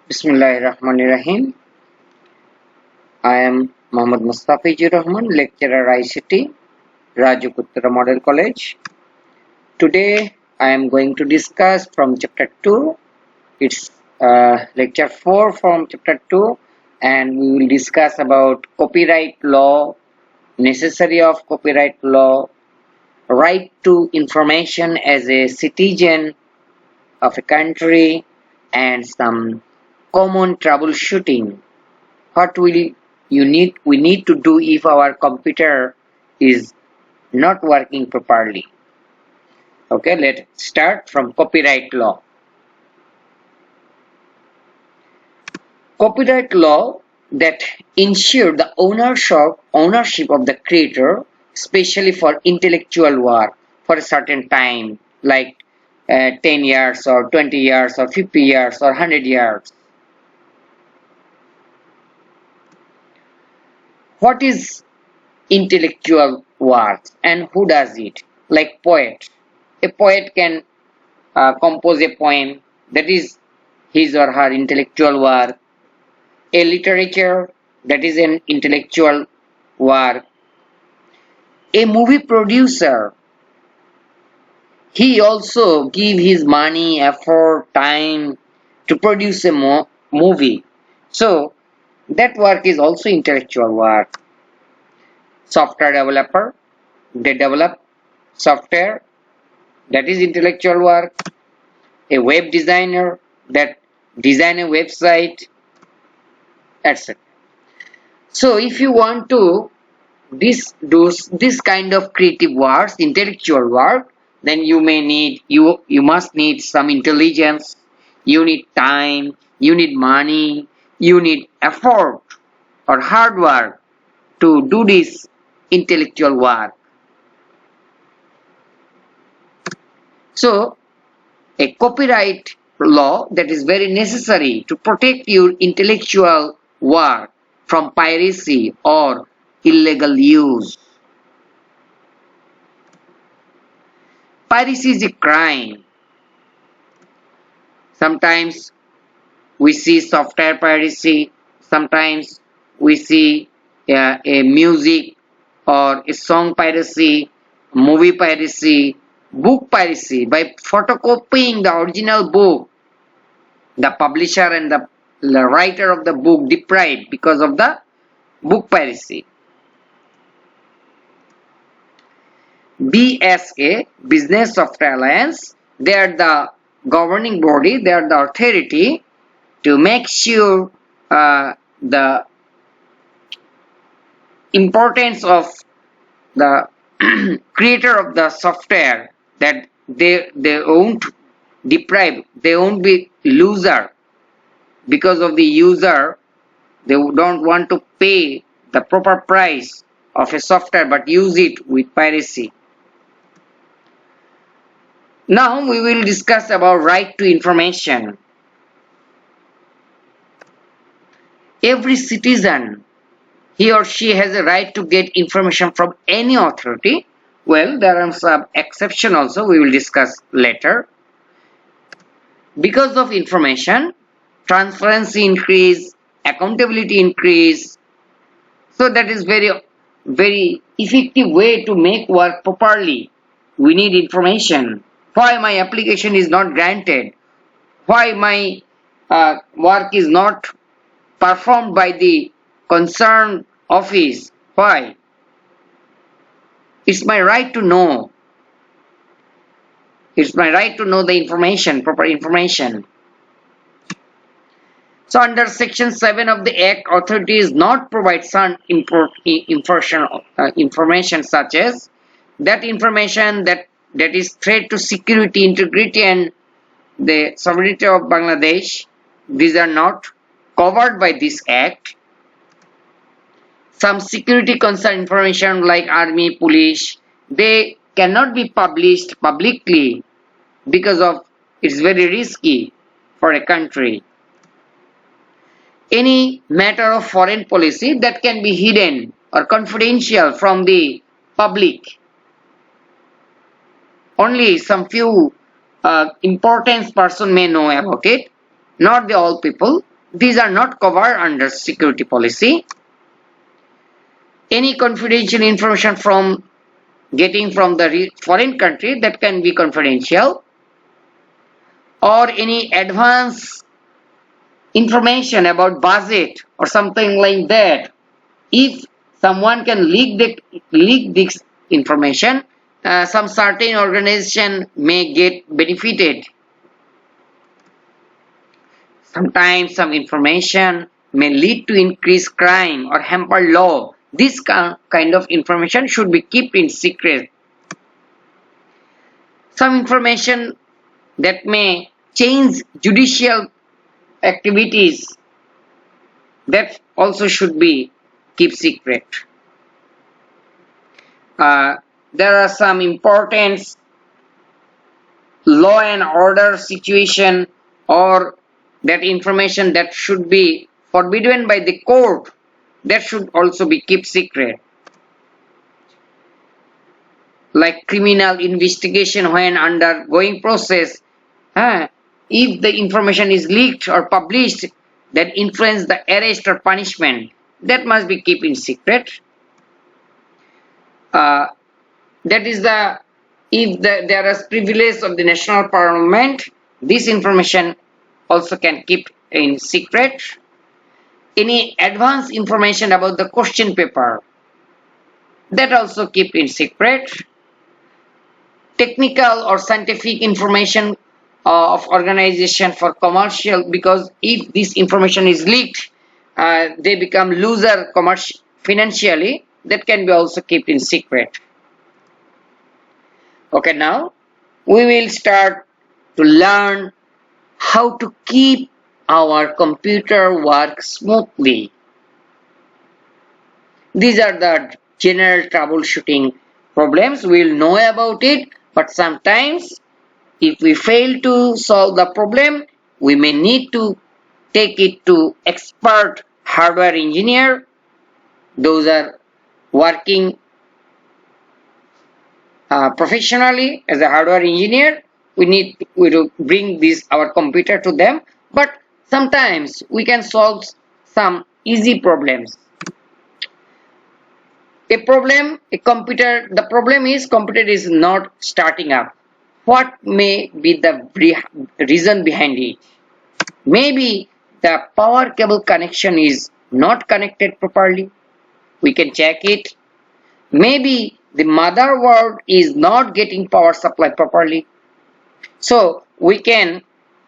Bismillahirrahmanirrahim. I am Mohammad Mustafizur Rahman, lecturer ICT, Rajputara Model College. Today I am going to discuss from chapter 2. It's lecture 4 from chapter 2, and we will discuss about copyright law, necessary of copyright law, right to information as a citizen of a country, and some common troubleshooting. What will we need to do if our computer is not working properly? Okay, let's start from copyright law. Copyright law that ensure the ownership of the creator, especially for intellectual work for a certain time, like 10 years or 20 years or 50 years or 100 years. What is intellectual work and who does it? Like poet. A poet can compose a poem, that is his or her intellectual work. A literature, that is an intellectual work. A movie producer, he also give his money, effort, time to produce a movie. So that work is also intellectual work. Software developer, they develop software, that is intellectual work. A web designer, that design a website, etc. So if you want to do this kind of creative works, intellectual work, then you must need some intelligence, you need time, you need money, you need effort or hard work to do this intellectual work. So a copyright law that is very necessary to protect your intellectual work from piracy or illegal use. Piracy is a crime. Sometimes we see software piracy, sometimes we see a music or a song piracy, movie piracy, book piracy. By photocopying the original book, the publisher and the writer of the book deprived because of the book piracy. BSA, Business Software Alliance, they are the governing body, they are the authority to make sure the importance of the creator of the software, that they won't deprive, they won't be loser because of the user. They don't want to pay the proper price of a software but use it with piracy. Now we will discuss about right to information. Every citizen, he or she has a right to get information from any authority. Well, there are some exceptions also, we will discuss later. Because of information, transparency increase, accountability increase. So that is very effective way to make work properly. We need information. Why my application is not granted? Why my work is not performed by the concerned office? Why? It's my right to know. It's my right to know the information, proper information. So under section 7 of the Act, authorities not provide some information such as that information that is threat to security, integrity and the sovereignty of Bangladesh. These are not covered by this Act. Some security concern information like army, police, they cannot be published publicly because of it's very risky for a country. Any matter of foreign policy that can be hidden or confidential from the public. Only some few important person may know about it, not the all people. these are not covered under security policy. Any confidential information from getting from the foreign country, that can be confidential, or any advance information about budget or something like that. If someone can leak this information, some certain organization may get benefited. Sometimes some information may lead to increased crime or hamper law. This kind of information should be kept in secret. Some information that may change judicial activities, that also should be kept secret. There are some important law and order situation, or that information that should be forbidden by the court, that should also be kept secret. Like criminal investigation when undergoing process, if the information is leaked or published that influence the arrest or punishment, that must be kept in secret. That is if there is privilege of the national parliament, this information also can keep in secret. Any advanced information about the question paper, that also keep in secret. Technical or scientific information of organization for commercial, because if this information is leaked, they become loser financially, that can be also kept in secret. Okay, now we will start to learn how to keep our computer work smoothly. These are the general troubleshooting problems. We will know about it, but sometimes if we fail to solve the problem, we may need to take it to expert hardware engineer. Those are working professionally as a hardware engineer. We need to bring our computer to them, but sometimes we can solve some easy problems. The problem is computer is not starting up. What may be the reason behind it? Maybe the power cable connection is not connected properly. We can check it. Maybe the motherboard is not getting power supply properly. So we can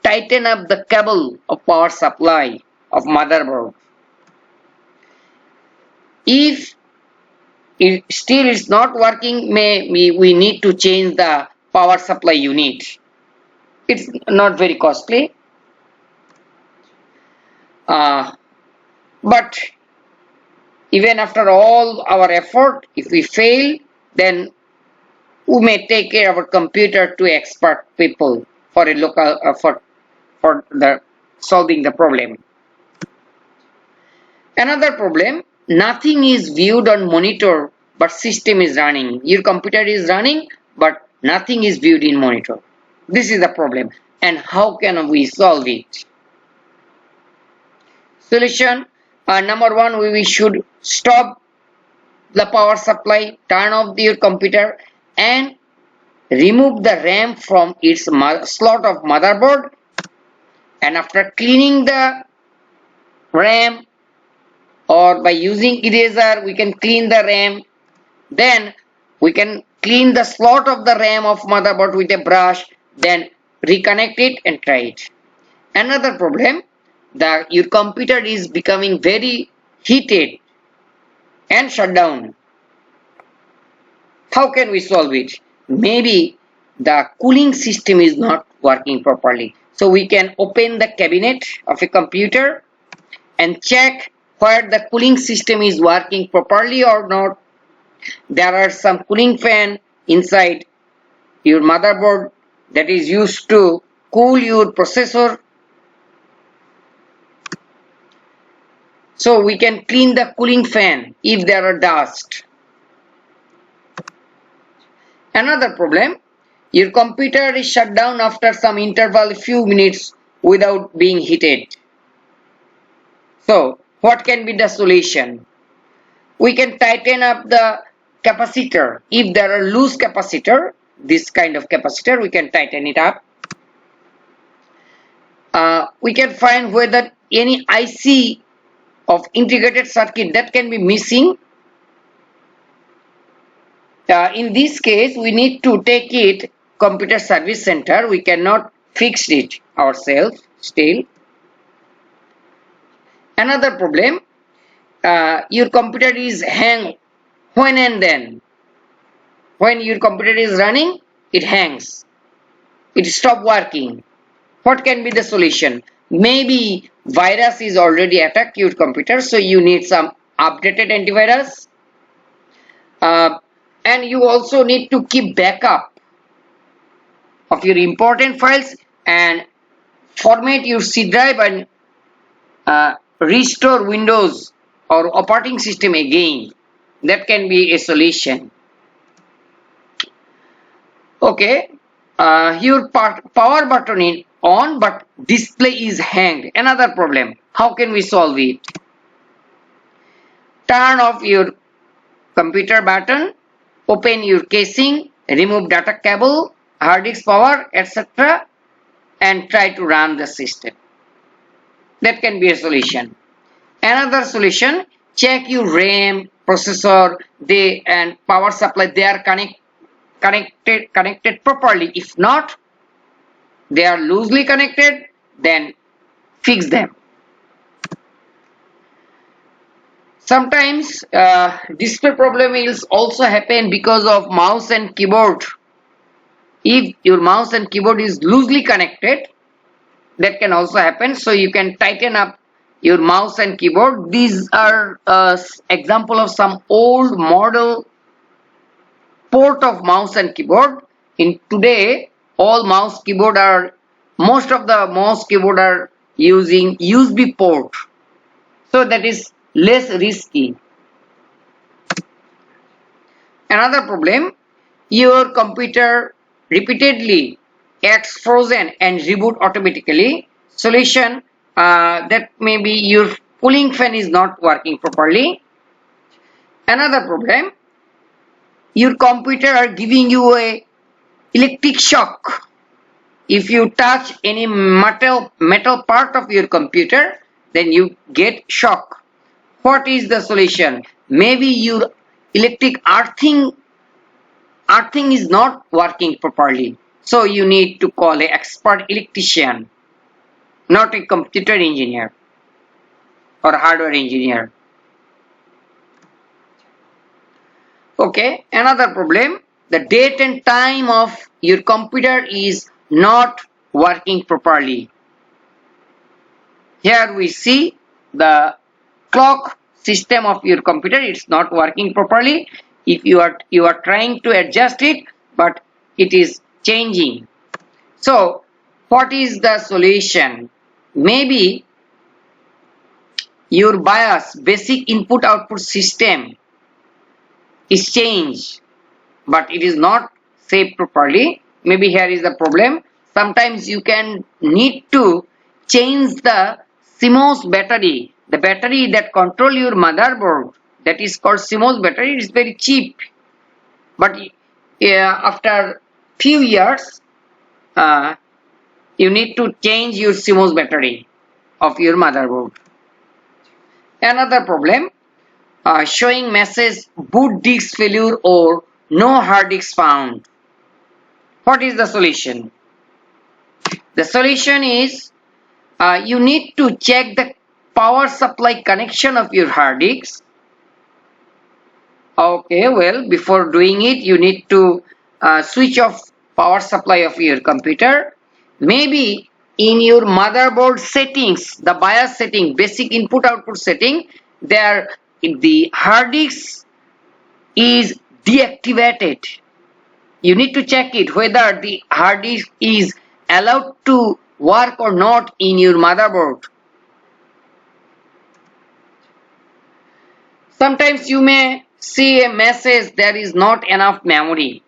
tighten up the cable of power supply of motherboard. If it still is not working, we need to change the power supply unit. It's not very costly. But even after all our effort, if we fail, then we may take care of our computer to expert people for a local for the solving the problem. Another problem, nothing is viewed on monitor but system is running. Your computer is running but nothing is viewed in monitor. This is the problem, and how can we solve it? Solution, number one, we should stop the power supply, turn off your computer and remove the RAM from its slot of motherboard, and after cleaning the RAM or by using eraser we can clean the RAM. Then we can clean the slot of the RAM of motherboard with a brush, then reconnect it and try it. Another problem, your computer is becoming very heated and shut down. How can we solve it? Maybe the cooling system is not working properly. So we can open the cabinet of a computer and check whether the cooling system is working properly or not. There are some cooling fan inside your motherboard that is used to cool your processor. So we can clean the cooling fan if there are dust. Another problem, your computer is shut down after some interval, few minutes without being heated. So what can be the solution? We can tighten up the capacitor. If there are loose capacitor, this kind of capacitor, we can tighten it up. We can find whether any IC of integrated circuit that can be missing. In this case, we need to take it computer service center. We cannot fix it ourselves still. Another problem, your computer is hang when and then. When your computer is running, it hangs. It stops working. What can be the solution? Maybe virus is already attacked your computer, so you need some updated antivirus. And you also need to keep backup of your important files and format your C drive and restore Windows or operating system again. That can be a solution. Okay, your power button is on but display is hanged. Another problem. How can we solve it? Turn off your computer button, open your casing, remove data cable, hard disk power, etc. and try to run the system. That can be a solution. Another solution, check your RAM, processor, and power supply, they are connected properly. If not, they are loosely connected, then fix them. Sometimes display problem will also happen because of mouse and keyboard. If your mouse and keyboard is loosely connected, that can also happen. So you can tighten up your mouse and keyboard. These are example of some old model port of mouse and keyboard. In today, all mouse keyboard are, most of the mouse keyboard are using USB port. So that is less risky. Another problem, your computer repeatedly gets frozen and reboot automatically. Solution, that maybe your cooling fan is not working properly. Another problem, your computer are giving you a electric shock. If you touch any metal part of your computer, then you get shock. What is the solution? Maybe your electric earthing is not working properly. So you need to call an expert electrician, not a computer engineer or hardware engineer. Okay, another problem, the date and time of your computer is not working properly. Here we see the clock system of your computer, it's not working properly. If you are trying to adjust it, but it is changing. So what is the solution? Maybe your BIOS, basic input output system, is changed, but it is not saved properly. Maybe here is the problem. Sometimes you can need to change the CMOS battery, the battery that control your motherboard, that is called CMOS battery. It is very cheap, but after few years you need to change your CMOS battery of your motherboard. Another problem, showing message boot disk failure or no hard disk found. What is the solution? The solution is you need to check the power supply connection of your hard disk. Okay, well, before doing it, you need to switch off power supply of your computer. Maybe in your motherboard settings, the BIOS setting, basic input output setting, there the hard disk is deactivated. You need to check it whether the hard disk is allowed to work or not in your motherboard. Sometimes you may see a message there is not enough memory.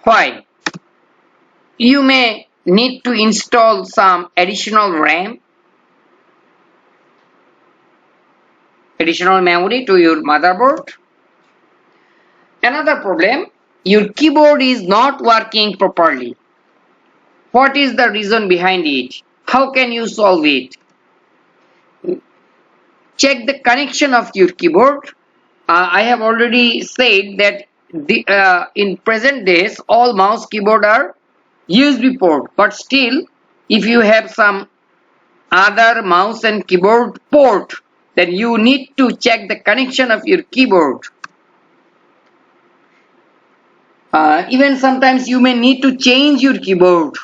Why? You may need to install some additional RAM. additional memory to your motherboard. Another problem, your keyboard is not working properly. What is the reason behind it? How can you solve it? Check the connection of your keyboard. I have already said that in present days all mouse keyboard are USB port, but still if you have some other mouse and keyboard port, then you need to check the connection of your keyboard. Even sometimes you may need to change your keyboard.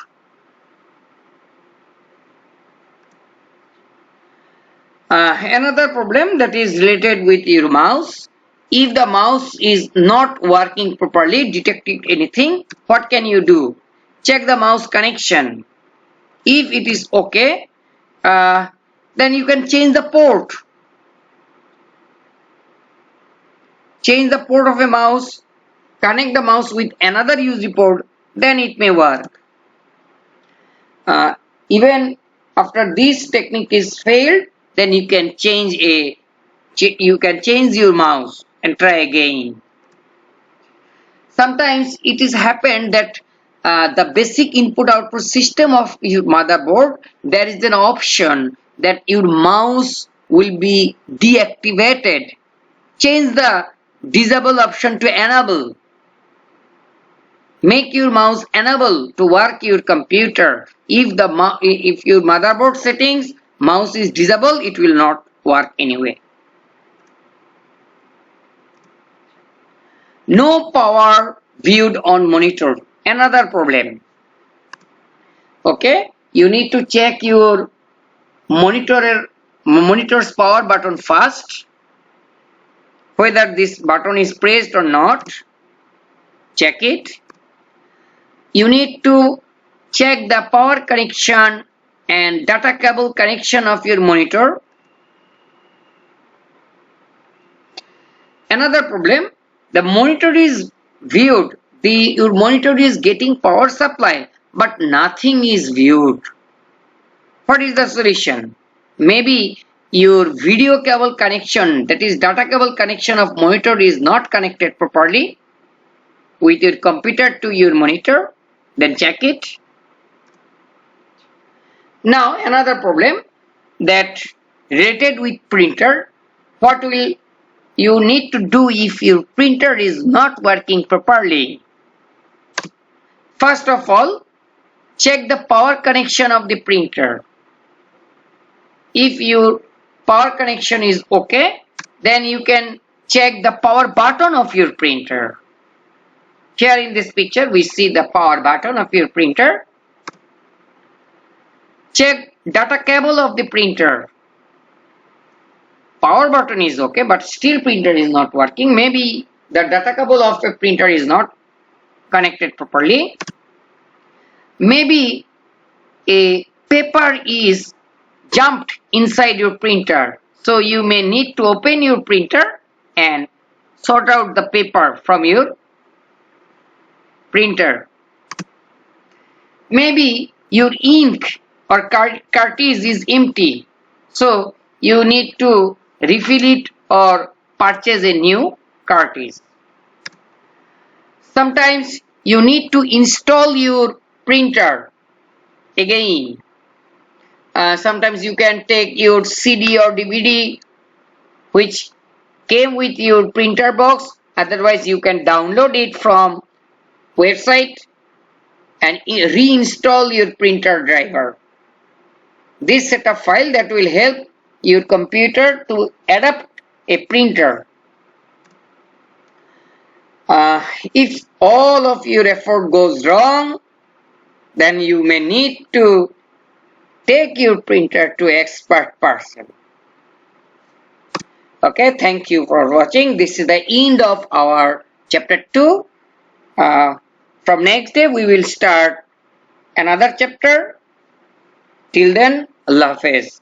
Another problem that is related with your mouse. If the mouse is not working properly, detecting anything, what can you do? Check the mouse connection. If it is okay, then you can change the port. Change the port of a mouse, connect the mouse with another USB port, then it may work. Even after this technique is failed, then you can change your mouse and try again. Sometimes it is happened that the basic input output system of your motherboard, there is an option that your mouse will be deactivated. Change the disable option to enable. Make your mouse enable to work your computer. If your motherboard settings mouse is disabled, it will not work anyway. No power viewed on monitor. Another problem. Okay, you need to check your monitor's power button first. Whether this button is pressed or not, check it. You need to check the power connection and data cable connection of your monitor. Another problem, the monitor is viewed, your monitor is getting power supply, but nothing is viewed. What is the solution? Maybe your video cable connection, that is data cable connection of monitor, is not connected properly with your computer to your monitor. Then check it. Now another problem that related with printer. What will you need to do if your printer is not working properly? First of all, check the power connection of the printer. If your power connection is okay, then you can check the power button of your printer. Here in this picture we see the power button of your printer. Check data cable of the printer. Power button is okay, but still printer is not working. Maybe the data cable of a printer is not connected properly. Maybe a paper is jumped inside your printer. So you may need to open your printer and sort out the paper from your printer. Maybe your ink or cartridge is empty. So you need to refill it or purchase a new cartridge. Sometimes you need to install your printer again. Sometimes you can take your CD or DVD which came with your printer box. Otherwise you can download it from website and reinstall your printer driver. This setup file that will help your computer to adapt a printer. If all of your effort goes wrong, then you may need to take your printer to expert person. Okay, thank you for watching. This is the end of our chapter 2. From next day we will start another chapter. Till then, Allah Hafiz.